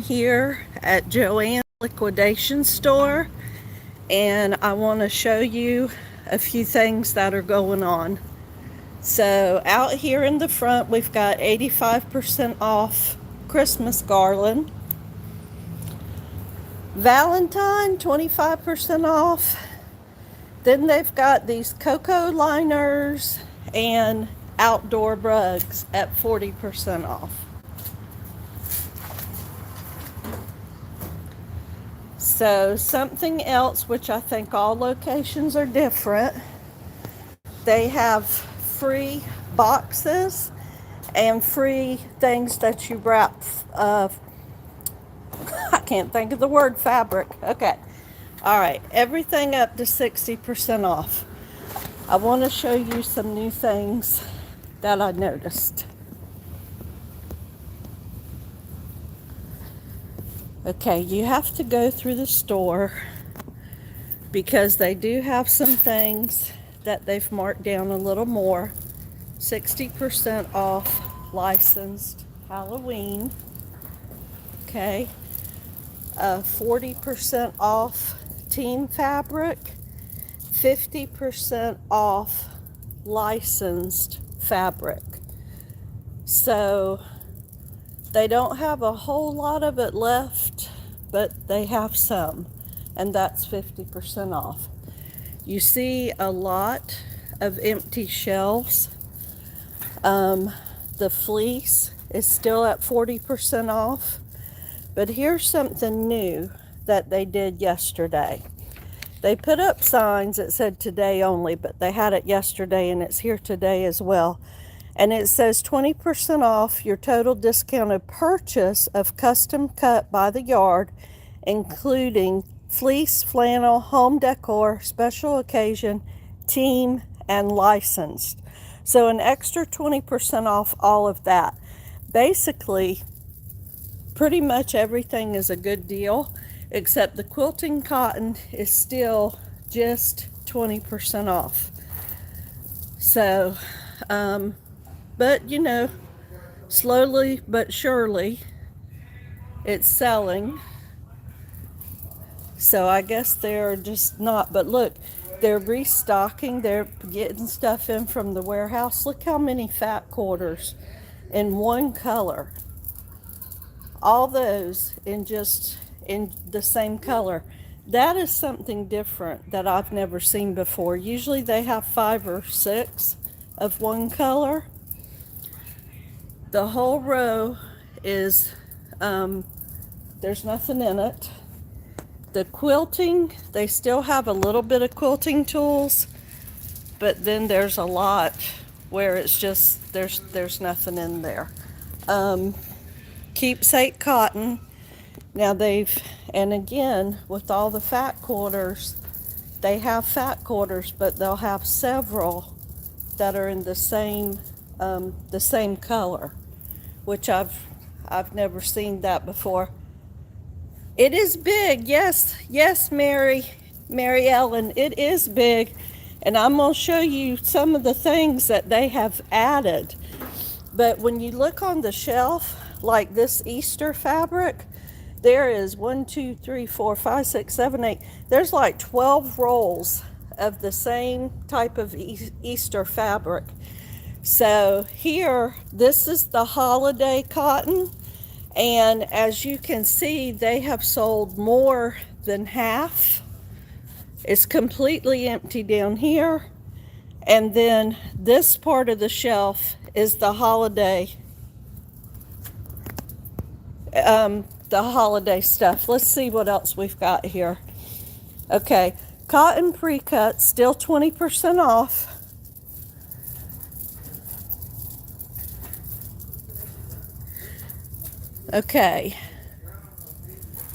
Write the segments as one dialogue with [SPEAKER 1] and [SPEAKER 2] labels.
[SPEAKER 1] Here at Joann liquidation store, and I want to show you a few things that are going on. So out here in the front we've got 85% off Christmas garland. Valentine 25% off. Then they've got these cocoa liners and outdoor rugs at 40% off. So something else, which I think all locations are different, they have free boxes and free things that you wrap. I can't think of the word, fabric. Okay. All right. Everything up to 60% off. I want to show you some new things that I noticed. Okay, you have to go through the store because they do have some things that they've marked down a little more. 60% off licensed Halloween. Okay. 40% off team fabric. 50% off licensed fabric. So they don't have a whole lot of it left, but they have some, and that's 50% off. You see a lot of empty shelves. The fleece is still at 40% off, but here's something new that they did yesterday. They put up signs that said today only, but they had it yesterday and it's here today as well. And it says 20% off your total discounted purchase of custom cut by the yard, including fleece, flannel, home decor, special occasion, team, and licensed. So an extra 20% off all of that. Basically, pretty much everything is a good deal, except the quilting cotton is still just 20% off. So, but you know, slowly but surely it's selling. So I guess they're just not, but look, they're restocking, they're getting stuff in from the warehouse. Look how many fat quarters in one color. All those in the same color. That is something different that I've never seen before. Usually they have 5 or 6 of one color. The whole row is, there's nothing in it. The quilting, they still have a little bit of quilting tools, but then there's a lot where it's just, there's nothing in there. Keepsake cotton. Now and again, with all the fat quarters, they have fat quarters, but they'll have several that are in the same color, which I've never seen that before. It is big, yes, Mary Ellen, it is big, and I'm gonna show you some of the things that they have added. But when you look on the shelf, like this Easter fabric, there is 1, 2, 3, 4, 5, 6, 7, 8. There's like 12 rolls of the same type of Easter fabric. So here, this is the holiday cotton. And as you can see, they have sold more than half. It's completely empty down here. And then this part of the shelf is the holiday stuff. Let's see what else we've got here. Okay, cotton pre-cut, still 20% off. Okay,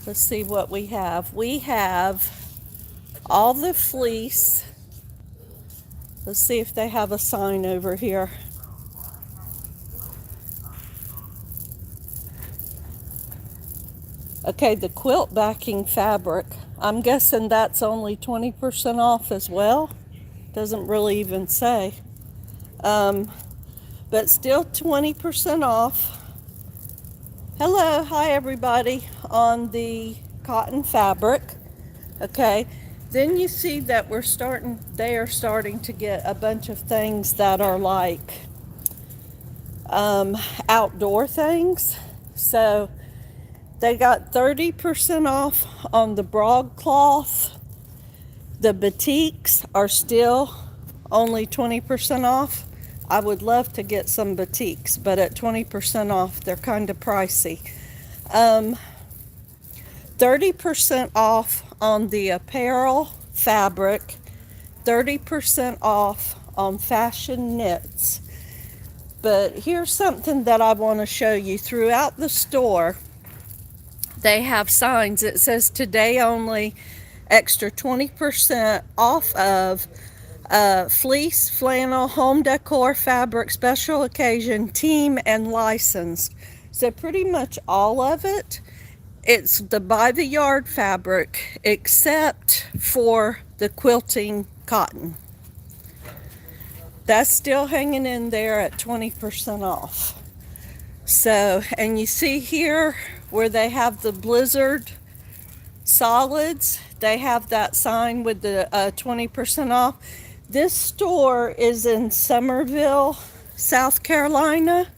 [SPEAKER 1] let's see what we have. We have all the fleece. Let's see if they have a sign over here. Okay, the quilt backing fabric, I'm guessing that's only 20% off as well. Doesn't really even say. But still 20% off. Hello, hi everybody on the cotton fabric. Okay, then you see that they are starting to get a bunch of things that are like outdoor things. So they got 30% off on the broadcloth. The batiks are still only 20% off. I would love to get some batiks, but at 20% off, they're kind of pricey. 30% off on the apparel fabric, 30% off on fashion knits. But here's something that I want to show you. Throughout the store, they have signs. It says today only, extra 20% off of fleece, flannel, home decor, fabric, special occasion, team, and licensed. So pretty much all of it. It's the by the yard fabric, except for the quilting cotton. That's still hanging in there at 20% off. So, and you see here where they have the Blizzard solids, they have that sign with the 20% off. This store is in Summerville, South Carolina.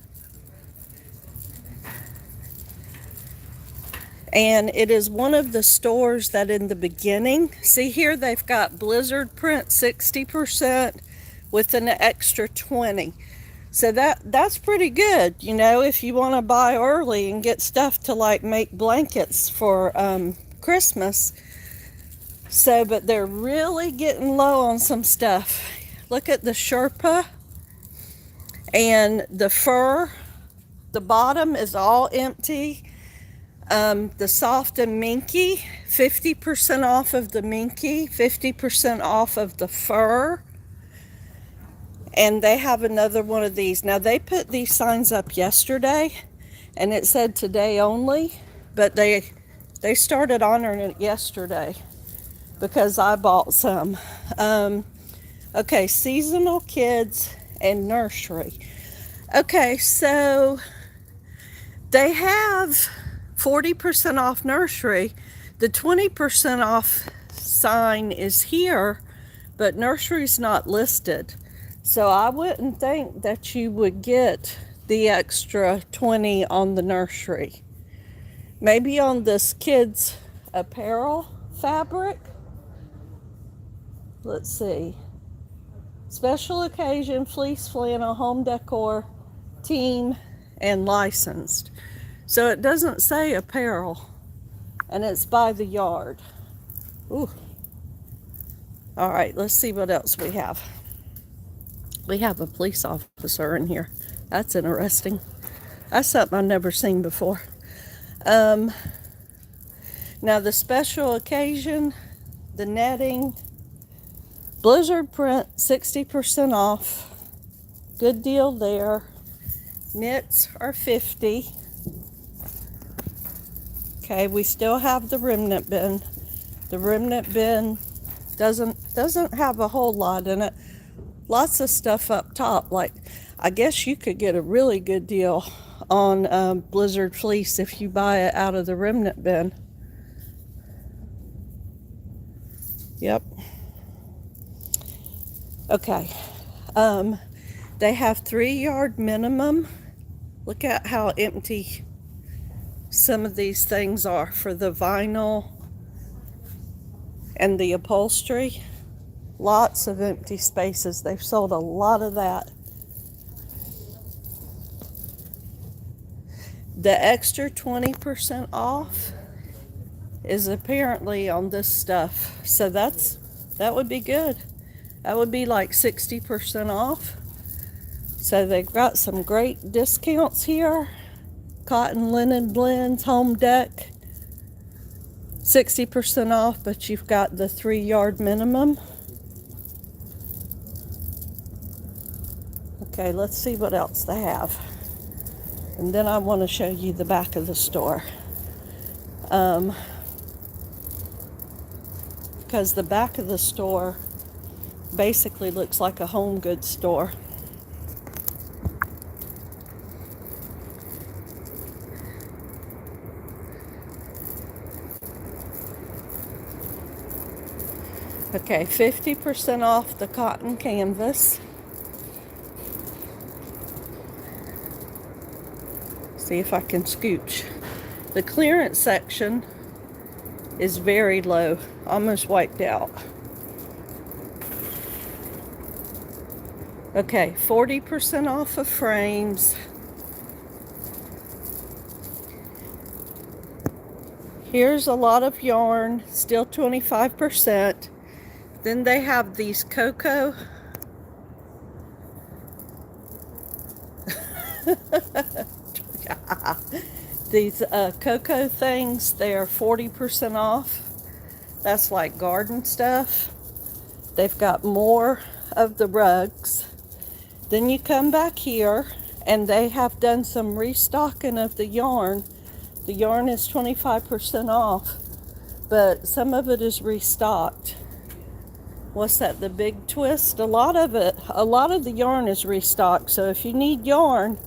[SPEAKER 1] And it is one of the stores that in the beginning, see here they've got Blizzard print 60% with an extra 20. So that's pretty good, you know, if you want to buy early and get stuff to like make blankets for Christmas. So, but they're really getting low on some stuff. Look at the Sherpa and the fur. The bottom is all empty. The soft and minky, 50% off of the minky, 50% off of the fur. And they have another one of these. Now, they put these signs up yesterday, and it said today only, but they started honoring it yesterday because I bought some. Okay, seasonal kids and nursery. Okay, so they have 40% off nursery. The 20% off sign is here, but nursery's not listed. So I wouldn't think that you would get the extra 20 on the nursery. Maybe on this kids apparel fabric. Let's see. Special occasion, fleece, flannel, home decor, team, and licensed. So it doesn't say apparel, and it's by the yard. Ooh. All right, let's see what else we have. We have a police officer in here. That's interesting. That's something I've never seen before. Now the special occasion, the netting, Blizzard print, 60% off. Good deal there. Knits are 50. Okay, we still have the remnant bin. The remnant bin doesn't have a whole lot in it. Lots of stuff up top. Like, I guess you could get a really good deal on Blizzard fleece if you buy it out of the remnant bin. Yep. Okay. They have 3-yard minimum. Look at how empty some of these things are for the vinyl and the upholstery. Lots of empty spaces. They've sold a lot of that. The extra 20% off is apparently on this stuff. So that would be good. That would be like 60% off. So they've got some great discounts here. Cotton linen blends, home deck, 60% off, but you've got the 3-yard minimum. Okay, let's see what else they have. And then I want to show you the back of the store. Because the back of the store basically looks like a home goods store. Okay, 50% off the cotton canvas. See if I can scooch. The clearance section is very low, almost wiped out. Okay, 40% off of frames. Here's a lot of yarn, still 25%. Then they have these cocoa. These cocoa things, they are 40% off. That's like garden stuff. They've got more of the rugs. Then you come back here and they have done some restocking of the yarn. The yarn is 25% off, but some of it is restocked. What's that, the big twist? A lot of the yarn is restocked. So if you need yarn,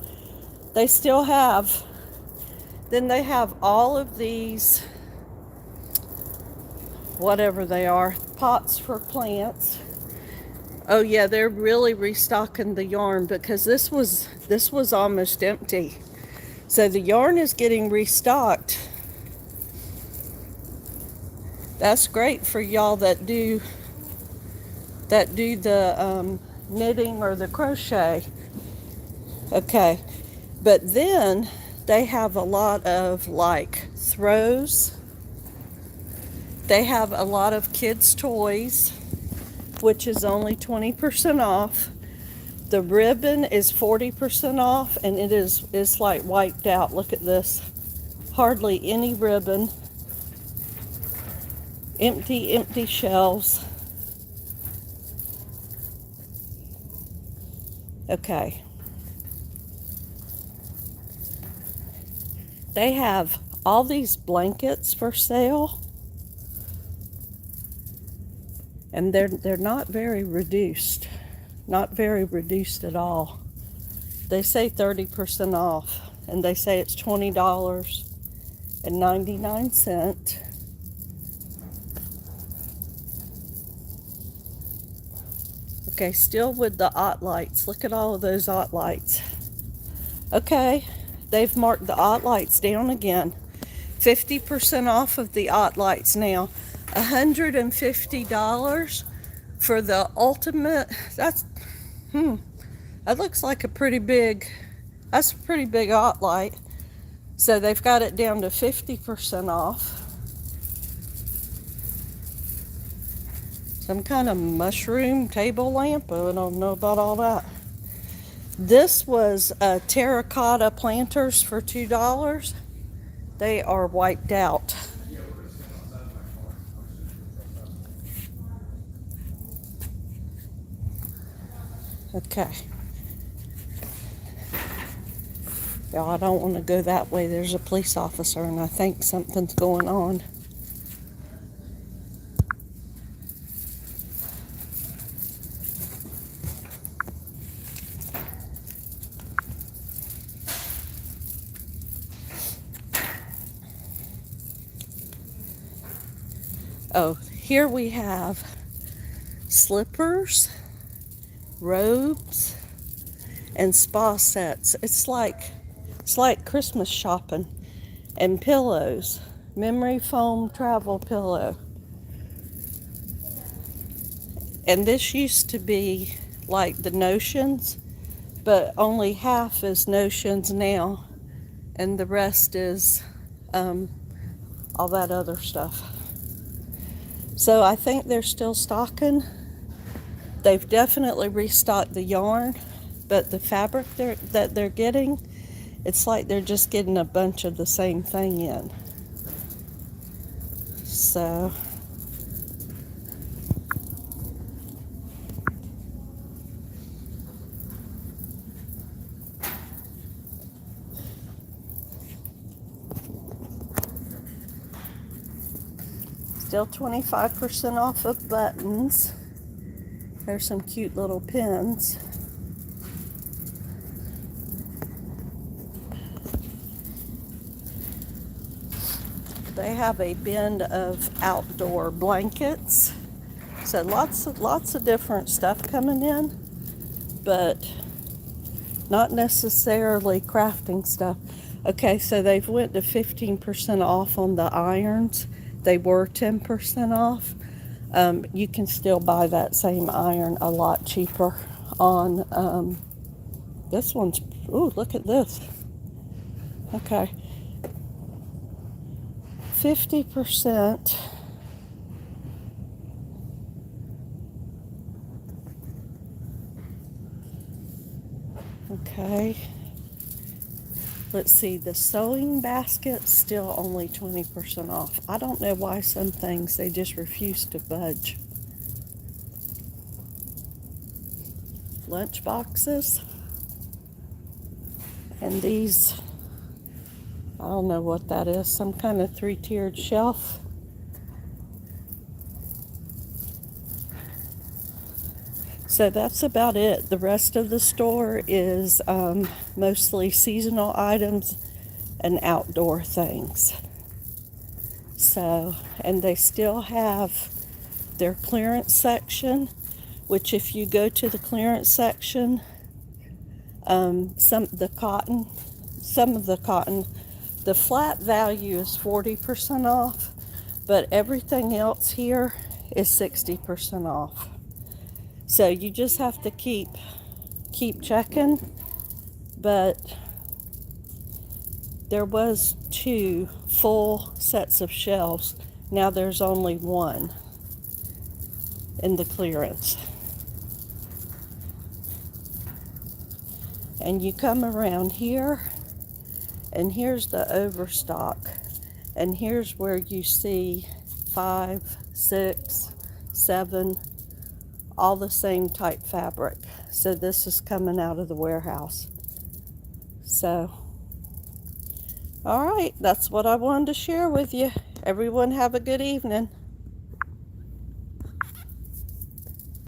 [SPEAKER 1] they still have. Then they have all of these, whatever they are, pots for plants. Oh yeah, they're really restocking the yarn because this was almost empty. So the yarn is getting restocked. That's great for y'all that do the knitting or the crochet. Okay, but then they have a lot of like throws. They have a lot of kids' toys, which is only 20% off. The ribbon is 40% off, and it's like wiped out. Look at this. Hardly any ribbon. Empty shelves. Okay. They have all these blankets for sale. And they're not very reduced. Not very reduced at all. They say 30% off, and they say it's $20.99. Okay, still with the OT lights. Look at all of those OT lights. Okay, they've marked the OT lights down again. 50% off of the OT lights now. $150 for the ultimate. That looks like a pretty big, that's a pretty big OT light. So they've got it down to 50% off. Some kind of mushroom table lamp. I don't know about all that. This was terracotta planters for $2. They are wiped out. Okay. Y'all, I don't want to go that way. There's a police officer and I think something's going on. Oh, here we have slippers, robes, and spa sets. It's like Christmas shopping. And pillows. Memory foam travel pillow. And this used to be like the notions, but only half is notions now, and the rest is all that other stuff. So I think they're still stocking. They've definitely restocked the yarn, but the fabric that they're getting, it's like they're just getting a bunch of the same thing in. So still 25% off of buttons. There's some cute little pins. They have a bin of outdoor blankets. So lots of different stuff coming in, but not necessarily crafting stuff. Okay, so they've went to 15% off on the irons. They were 10% off. You can still buy that same iron a lot cheaper on this one's. Ooh, look at this. Okay, 50%. Okay, let's see, the sewing basket's still only 20% off. I don't know why some things they just refuse to budge. Lunch boxes, and these, I don't know what that is, some kind of 3-tiered shelf. So that's about it. The rest of the store is mostly seasonal items and outdoor things. So, and they still have their clearance section, which if you go to the clearance section, some of the cotton, the flat value is 40% off, but everything else here is 60% off. So you just have to keep checking, but there was 2 full sets of shelves. Now there's only 1 in the clearance. And you come around here, and here's the overstock, and here's where you see 5, 6, 7, all the same type fabric. So this is coming out of the warehouse. So, all right, that's what I wanted to share with you. Everyone have a good evening.